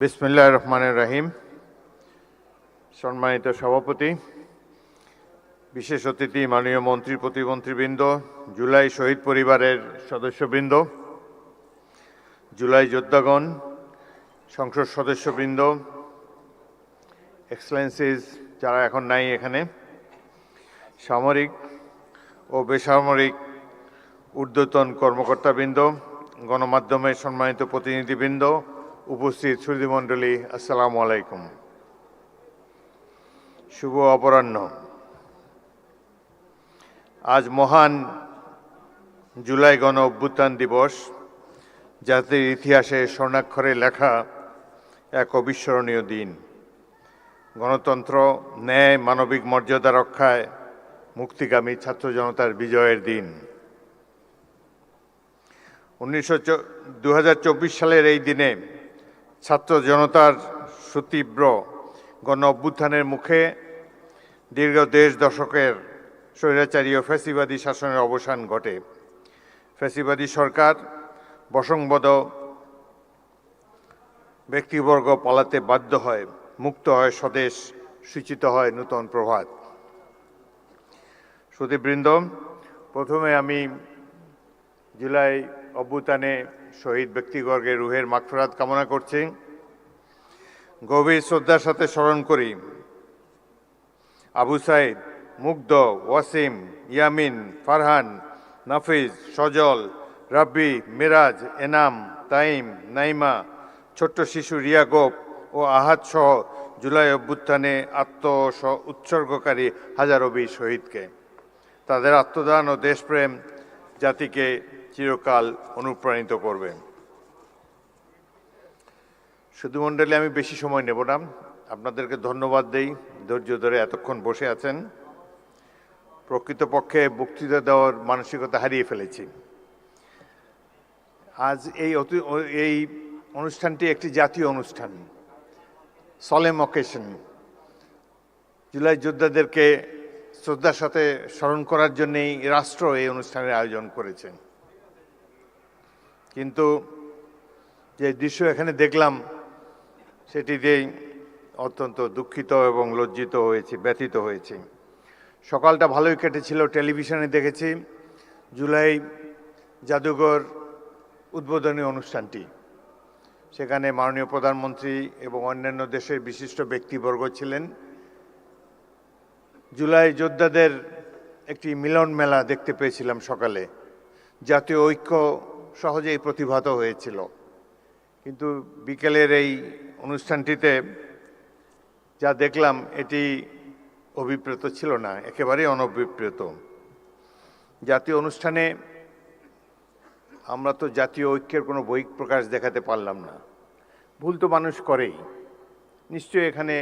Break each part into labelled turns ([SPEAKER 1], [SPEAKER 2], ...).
[SPEAKER 1] বিসমিল্লাহির রহমানির রহিম। সম্মানিত সভাপতি, বিশেষ অতিথি, মাননীয় মন্ত্রী প্রতিমন্ত্রীবৃন্দ, জুলাই শহীদ পরিবারের সদস্যবৃন্দ, জুলাই যোদ্ধাগণ, সংসদ সদস্যবৃন্দ, এক্সেলেন্সিস যারা এখন নাই এখানে, সামরিক ও বেসামরিক ঊর্ধ্বতন কর্মকর্তাবৃন্দ, গণমাধ্যমের সম্মানিত প্রতিনিধিবৃন্দ, উপস্থিত সুধীমণ্ডলী, আসসালামু আলাইকুম। শুভ অপরাহ্ন। আজ মহান জুলাই গণ অভ্যুত্থান দিবস, জাতির ইতিহাসে স্বর্ণাক্ষরে লেখা এক অবিস্মরণীয় দিন। গণতন্ত্র, ন্যায়, মানবিক মর্যাদা রক্ষায় মুক্তিগামী ছাত্র জনতার বিজয়ের দিন। 2024 সালের এই দিনে ছাত্র জনতার সুতীব্র গণ অভ্যুত্থানের মুখে দীর্ঘ দেড় দশকের স্বৈরাচারী ও ফ্যাসিবাদী শাসনের অবসান ঘটে। ফ্যাসিবাদী সরকার, বশংবদ ব্যক্তিবর্গ পালাতে বাধ্য হয়, মুক্ত হয় স্বদেশ, সূচিত হয় নূতন প্রভাত। সুধীবৃন্দ, প্রথমে আমি জুলাই অভ্যুত্থানে শহীদ ব্যক্তিবর্গের রুহের মাগফিরাত কামনা করছি। গভীর শ্রদ্ধার সাথে স্মরণ করি আবু সাইদ, মুগ্ধ, ওয়াসিম, ইয়ামিন, ফারহান, নাফিজ, সজল, রাব্বি, মিরাজ, এনাম, তাইম, নাইমা, ছোট্ট শিশু রিয়া গোপ ও আহাদ সহ জুলাই অভ্যুত্থানে উৎসর্গকারী হাজারো বীর শহীদকে। তাদের আত্মদান ও দেশপ্রেম জাতিকে চিরকাল অনুপ্রাণিত করবে। সুধীমণ্ডলী, আমি বেশি সময় নেব না, আপনাদেরকে ধন্যবাদ দেই, ধৈর্য ধরে এতক্ষণ বসে আছেন। প্রকৃতপক্ষে বক্তৃতা দেওয়ার মানসিকতা হারিয়ে ফেলেছি। আজ এই অনুষ্ঠানটি একটি জাতীয় অনুষ্ঠান, সলেম অকেশন। জুলাই যোদ্ধাদেরকে শ্রদ্ধার সাথে স্মরণ করার জন্যই রাষ্ট্র এই অনুষ্ঠানের আয়োজন করেছে। কিন্তু যে দৃশ্য এখানে দেখলাম সেটিতেই অত্যন্ত দুঃখিত এবং লজ্জিত হয়েছি, ব্যথিত হয়েছি। সকালটা ভালোই কেটেছিল, টেলিভিশনে দেখেছি জুলাই জাদুঘর উদ্বোধনী অনুষ্ঠানটি। সেখানে মাননীয় প্রধানমন্ত্রী এবং অন্যান্য দেশের বিশিষ্ট ব্যক্তিবর্গ ছিলেন। জুলাই যোদ্ধাদের একটি মিলন মেলা দেখতে পেয়েছিলাম সকালে। জাতীয় ঐক্য সহজেই প্রতিভাত হয়েছিল, কিন্তু বিকেলের এই অনুষ্ঠানটিতে যা দেখলাম এটি অভিপ্রেত ছিল না, একেবারেই অনভিপ্রেত। জাতীয় অনুষ্ঠানে আমরা তো জাতীয় ঐক্যের কোনো বহিঃপ্রকাশ দেখাতে পারলাম না। ভুল তো মানুষ করেই, নিশ্চয়ই এখানে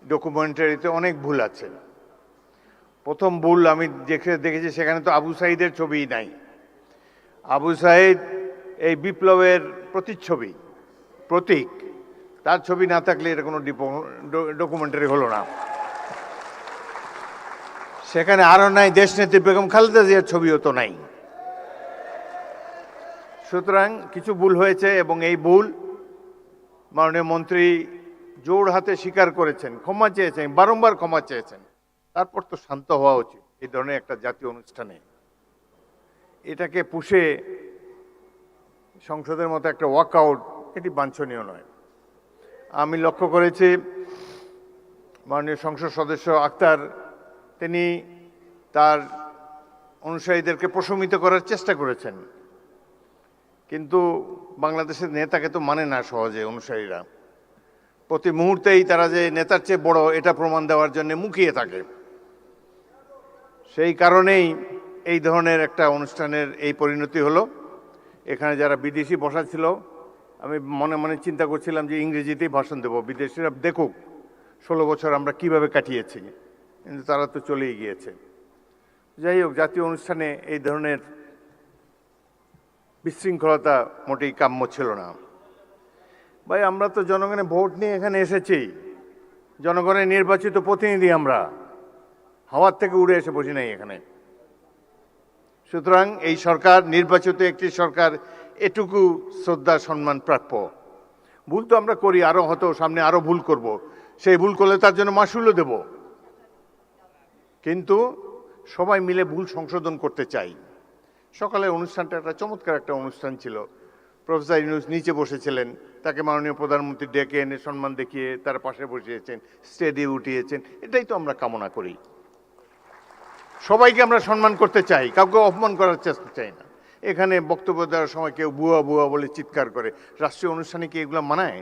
[SPEAKER 1] ডকুমেন্টারিতে অনেক ভুল আছে। প্রথম ভুল আমি দেখেছি, সেখানে তো আবু সাইদের ছবিই নাই। আবু সাইদ এই বিপ্লবের প্রতিচ্ছবি, প্রতীক। তার ছবি না থাকলে এটা কোনো ডকুমেন্টারি হলো না। সেখানে আরও নাই দেশনেত্রী বেগম খালেদা জিয়ার ছবিও তো নাই। সুতরাং কিছু ভুল হয়েছে এবং এই ভুল মাননীয় মন্ত্রী জোর হাতে স্বীকার করেছেন, ক্ষমা চেয়েছেন, বারংবার ক্ষমা চেয়েছেন। তারপর তো শান্ত হওয়া উচিত এই ধরনের একটা জাতীয় অনুষ্ঠানে। এটাকে পুষে সংসদের মতো একটা ওয়াকআউট, এটি বাঞ্ছনীয় নয়। আমি লক্ষ্য করেছি মাননীয় সংসদ সদস্য আক্তার, তিনি তার অনুসারীদেরকে প্রশমিত করার চেষ্টা করেছেন, কিন্তু বাংলাদেশের নেতাকে তো মানে না সহজে অনুসারীরা। প্রতি মুহূর্তেই তারা যে নেতার চেয়ে বড় এটা প্রমাণ দেওয়ার জন্য মুখিয়ে থাকে। সেই কারণেই এই ধরনের একটা অনুষ্ঠানের এই পরিণতি হলো। এখানে যারা বিদেশি বসা ছিল, আমি মনে মনে চিন্তা করছিলাম যে ইংরেজিতেই ভাষণ দেব, বিদেশিরা দেখুক 16 বছর আমরা কিভাবে কাটিয়েছি, কিন্তু তারা তো চলেই গিয়েছে। যাই হোক, জাতীয় অনুষ্ঠানে এই ধরনের বিশৃঙ্খলতা মোটেই কাম্য ছিল না। ভাই, আমরা তো জনগণের ভোট নিয়ে এখানে এসেছি, জনগণের নির্বাচিত প্রতিনিধি আমরা, হাওয়ার থেকে উড়ে এসে বসি নাই এখানে। সুতরাং এই সরকার নির্বাচিত একটি সরকার, এটুকু শ্রদ্ধা সম্মান প্রাপ্য। ভুল তো আমরা করি, আরো হয়তো সামনে আরো ভুল করব, সেই ভুল করলে তার জন্য মাসুলও দেব, কিন্তু সবাই মিলে ভুল সংশোধন করতে চাই। সকালের অনুষ্ঠানটা একটা চমৎকার একটা অনুষ্ঠান ছিল। প্রফেসর ইউনূস নিচে বসেছিলেন, তাকে মাননীয় প্রধানমন্ত্রী ডেকে এনে সম্মান দেখিয়ে তার পাশে বসিয়েছেন, স্টেজে উঠিয়েছেন। এটাই তো আমরা কামনা করি। সবাইকে আমরা সম্মান করতে চাই, কাউকে অপমান করার চেষ্টা চাই না। এখানে বক্তব্য দেওয়ার সময় কেউ বুয়া বুয়া বলে চিৎকার করে, রাষ্ট্রীয় অনুষ্ঠানে কি এগুলো মানায়?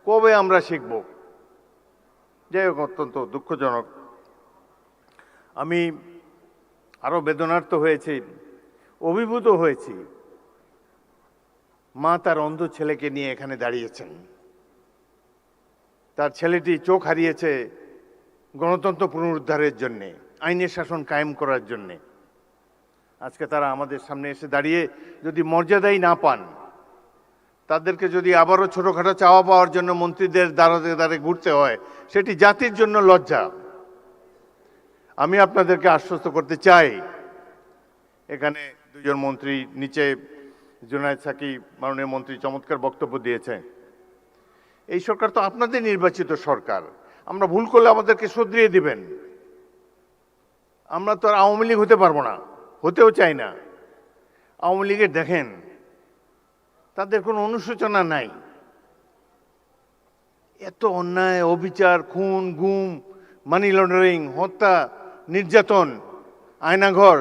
[SPEAKER 1] কবে আমরা শিখব? যাই হোক, অত্যন্ত দুঃখজনক। আমি আরো বেদনার্ত হয়েছি, অভিভূত হয়েছি। মা তার অন্ধ ছেলেকে নিয়ে এখানে দাঁড়িয়েছেন। তার ছেলেটি চোখ হারিয়েছে গণতন্ত্র পুনরুদ্ধারের জন্যে, আইনের শাসন কায়েম করার জন্যে। আজকে তারা আমাদের সামনে এসে দাঁড়িয়ে যদি মর্যাদাই না পান, তাদেরকে যদি আবারও ছোটখাটো চাওয়া পাওয়ার জন্য মন্ত্রীদের দ্বারে দ্বারে ঘুরতে হয়, সেটি জাতির জন্য লজ্জা। আমি আপনাদেরকে আশ্বস্ত করতে চাই, এখানে দুজন মন্ত্রী, নিচে জুনায়েদ সাকি মাননীয় মন্ত্রী চমৎকার বক্তব্য দিয়েছে। এই সরকার তো আপনাদের নির্বাচিত সরকার, আমরা ভুল করলে আমাদেরকে শুধরিয়ে দিবেন। আমরা তো আর আওয়ামী লীগ হতে পারবো না, হতেও চাই না। আওয়ামী লীগের দেখেন, তাদের কোনো অনুশোচনা নাই। এত অন্যায়, অবিচার, খুন, গুম, মানি লন্ডারিং, হত্যা, নির্যাতন, আয়নাঘর,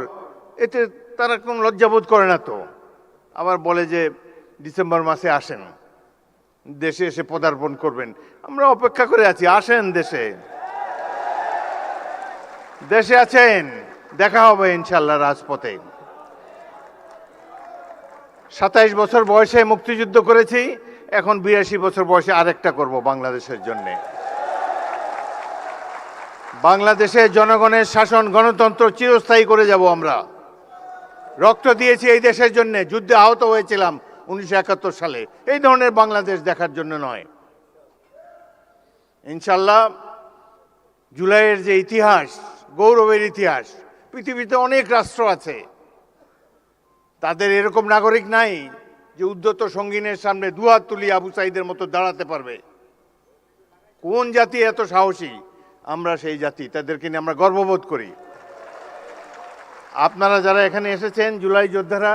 [SPEAKER 1] এতে তারা কোনো লজ্জাবোধ করে না তো। আবার বলে যে ডিসেম্বর মাসে আসেন, দেশে এসে পদার্পণ করবেন। আমরা অপেক্ষা করে আছি, আসেন দেশে। দেশে আছেন, দেখা হবে ইনশাল্লাহ রাজপথে। 27 বছর বয়সে মুক্তিযুদ্ধ করেছি, এখন 82 বছর বয়সে আরেকটা করব বাংলাদেশের জন্যে। বাংলাদেশে জনগণের শাসন, গণতন্ত্র চিরস্থায়ী করে যাব আমরা। রক্ত দিয়েছি এই দেশের জন্য, যুদ্ধে আহত হয়েছিলাম 1971 সালে। এই ধরনের বাংলাদেশ দেখার জন্য নয়। ইনশাল্লাহ জুলাইয়ের যে ইতিহাস, গৌরবের ইতিহাস, পৃথিবীতে অনেক রাষ্ট্র আছে, তাদের এরকম নাগরিক নাই যে উদ্ধত সঙ্গিনের সামনে দুহাত তুলি আবু সাইদের মতো দাঁড়াতে পারবে। কোন জাতি এত সাহসী? আমরা সেই জাতি, তাদেরকে নিয়ে আমরা গর্ববোধ করি। আপনারা যারা এখানে এসেছেন, জুলাই যোদ্ধারা,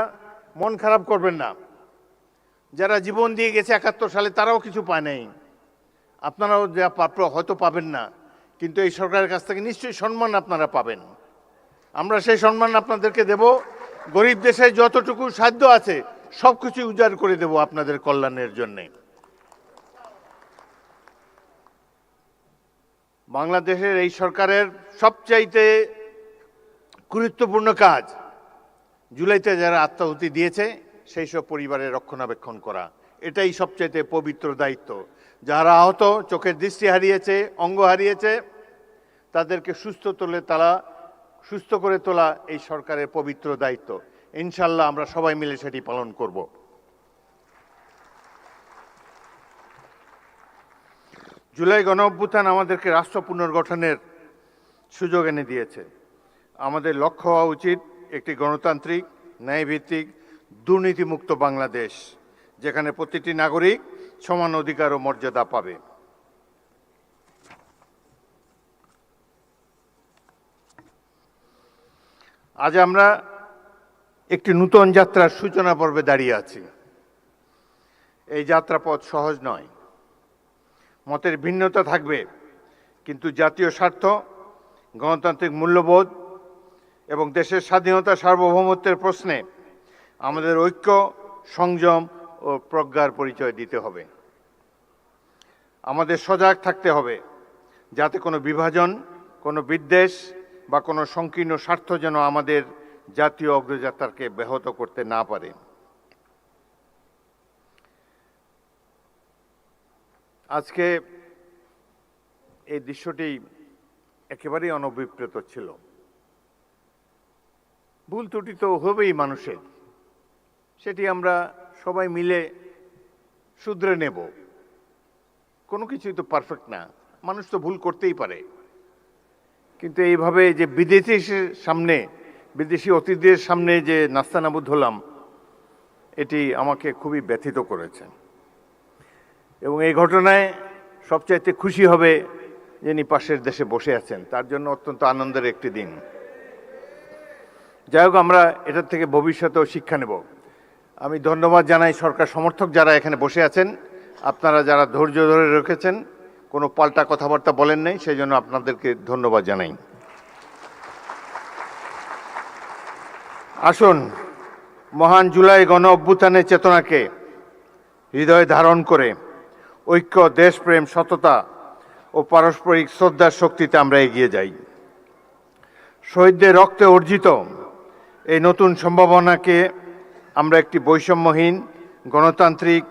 [SPEAKER 1] মন খারাপ করবেন না। যারা জীবন দিয়ে গেছে 71 সালে, তারাও কিছু পায় নাই। আপনারাও যা প্রাপ্য হয়তো পাবেন না, কিন্তু এই সরকারের কাছ থেকে নিশ্চয়ই সম্মান আপনারা পাবেন। আমরা সেই সম্মান আপনাদেরকে দেব। গরিব দেশে যতটুকু সাধ্য আছে সব কিছু উজাড় করে দেব আপনাদের কল্যাণের জন্যে। বাংলাদেশের এই সরকারের সবচাইতে গুরুত্বপূর্ণ কাজ, জুলাইতে যারা আত্মাহুতি দিয়েছে সেই সব পরিবারের রক্ষণাবেক্ষণ করা। এটাই সবচাইতে পবিত্র দায়িত্ব। যারা আহত, চোখের দৃষ্টি হারিয়েছে, অঙ্গ হারিয়েছে, তাদেরকে সুস্থ করে তোলা এই সরকারের পবিত্র দায়িত্ব। ইনশাল্লাহ আমরা সবাই মিলে সেটি পালন করব। জুলাই গণঅভ্যুত্থান আমাদেরকে রাষ্ট্র পুনর্গঠনের সুযোগ এনে দিয়েছে। আমাদের লক্ষ্য হওয়া উচিত একটি গণতান্ত্রিক, ন্যায়ভিত্তিক, দুর্নীতিমুক্ত বাংলাদেশ, যেখানে প্রতিটি নাগরিক সমান অধিকার ও মর্যাদা পাবে। আজ আমরা একটি নূতন যাত্রার সূচনা পর্বে দাঁড়িয়ে আছি। এই যাত্রাপথ সহজ নয়, মতের ভিন্নতা থাকবে, কিন্তু জাতীয় স্বার্থ, গণতান্ত্রিক মূল্যবোধ এবং দেশের স্বাধীনতা, সার্বভৌমত্বের প্রশ্নে আমাদের ঐক্য, সংযম ও প্রজ্ঞার পরিচয় দিতে হবে। আমাদের সজাগ থাকতে হবে যাতে কোনো বিভাজন, কোনো বিদ্বেষ বা কোনো সংকীর্ণ স্বার্থ যেন আমাদের জাতীয় অগ্রযাত্রাকে ব্যাহত করতে না পারে। আজকে এই দৃশ্যটি একেবারেই অনভিপ্রেত ছিল। ভুল ত্রুটি তো হবেই মানুষের, সেটি আমরা সবাই মিলে শুধরে নেব। কোনো কিছুই তো পারফেক্ট না, মানুষ তো ভুল করতেই পারে। কিন্তু এইভাবে যে বিদেশি অতিথিদের সামনে যে নাস্তানাবুদ হলাম, এটি আমাকে খুবই ব্যথিত করেছে। এবং এই ঘটনায় সবচাইতে খুশি হবে যিনি পাশের দেশে বসে আছেন, তার জন্য অত্যন্ত আনন্দের একটি দিন। যাই হোক, আমরা এটার থেকে ভবিষ্যতেও শিক্ষা নেব। আমি ধন্যবাদ জানাই সরকার সমর্থক যারা এখানে বসে আছেন, আপনারা যারা ধৈর্য ধরে রেখেছেন, কোনো পাল্টা কথাবার্তা বলেন নাই, সেই জন্য আপনাদেরকে ধন্যবাদ জানাই। আসুন, মহান জুলাই গণ অভ্যুত্থানের চেতনাকে হৃদয়ে ধারণ করে ঐক্য, দেশপ্রেম, সততা ও পারস্পরিক শ্রদ্ধার শক্তিতে আমরা এগিয়ে যাই। শহীদদের রক্তে অর্জিত এই নতুন সম্ভাবনাকে আমরা একটি বৈষম্যহীন, গণতান্ত্রিক,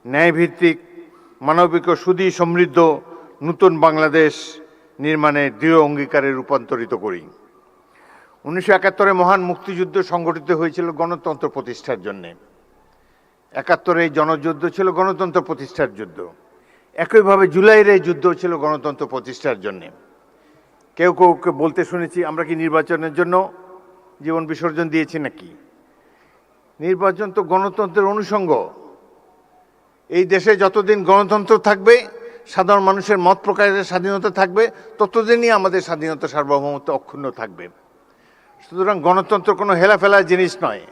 [SPEAKER 1] ন্যায়ভিত্তিক, মানবিক ও সুধী সমৃদ্ধ নতুন বাংলাদেশ নির্মাণের দৃঢ় অঙ্গীকারে রূপান্তরিত করি। 1971-এ মহান মুক্তিযুদ্ধ সংগঠিত হয়েছিল গণতন্ত্র প্রতিষ্ঠার জন্যে। 71-এ এই জনযুদ্ধ ছিল গণতন্ত্র প্রতিষ্ঠার যুদ্ধ। একইভাবে জুলাইয়ের এই যুদ্ধ ছিল গণতন্ত্র প্রতিষ্ঠার জন্যে। কেউ কেউকে বলতে শুনেছি, আমরা কি নির্বাচনের জন্য জীবন বিসর্জন দিয়েছি নাকি? নির্বাচন তো গণতন্ত্রের অনুষঙ্গ। এই দেশে যতদিন গণতন্ত্র থাকবে, সাধারণ মানুষের মত প্রকাশের স্বাধীনতা থাকবে, ততদিনই আমাদের স্বাধীনতা, সার্বভৌমত্ব অক্ষুণ্ণ থাকবে। সুতরাং গণতন্ত্র কোনো হেলাফেলার জিনিস নয়।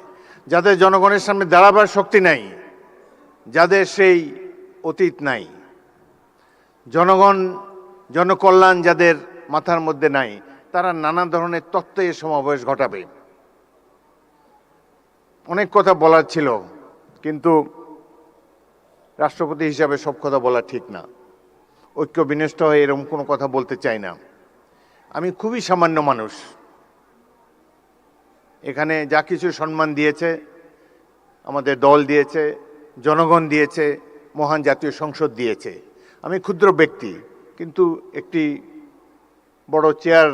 [SPEAKER 1] যাদের জনগণের সামনে দাঁড়াবার শক্তি নাই, যাদের সেই অতীত নাই, জনগণ, জনকল্যাণ যাদের মাথার মধ্যে নাই, তারা নানা ধরনের তত্ত্বে সমাবেশ ঘটাবে। অনেক কথা বলার ছিল, কিন্তু রাষ্ট্রপতি হিসাবে সব কথা বলা ঠিক না। ঐক্য বিনষ্ট হয়ে এরকম কোনো কথা বলতে চাই না। আমি খুবই সামান্য মানুষ। এখানে যা কিছু সম্মান দিয়েছে, আমাদের দল দিয়েছে, জনগণ দিয়েছে, মহান জাতীয় সংসদ দিয়েছে। আমি ক্ষুদ্র ব্যক্তি, কিন্তু একটি বড় চেয়ার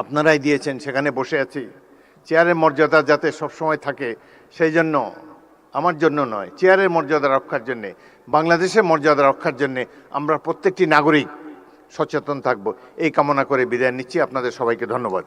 [SPEAKER 1] আপনারাই দিয়েছেন, সেখানে বসে আছি। চেয়ারের মর্যাদা যাতে সবসময় থাকে, সেই জন্য, আমার জন্য নয়, চেয়ারের মর্যাদা রক্ষার জন্যে, বাংলাদেশের মর্যাদা রক্ষার জন্যে আমরা প্রত্যেকটি নাগরিক সচেতন থাকব, এই কামনা করে বিদায় নিচ্ছি। আপনাদের সবাইকে ধন্যবাদ।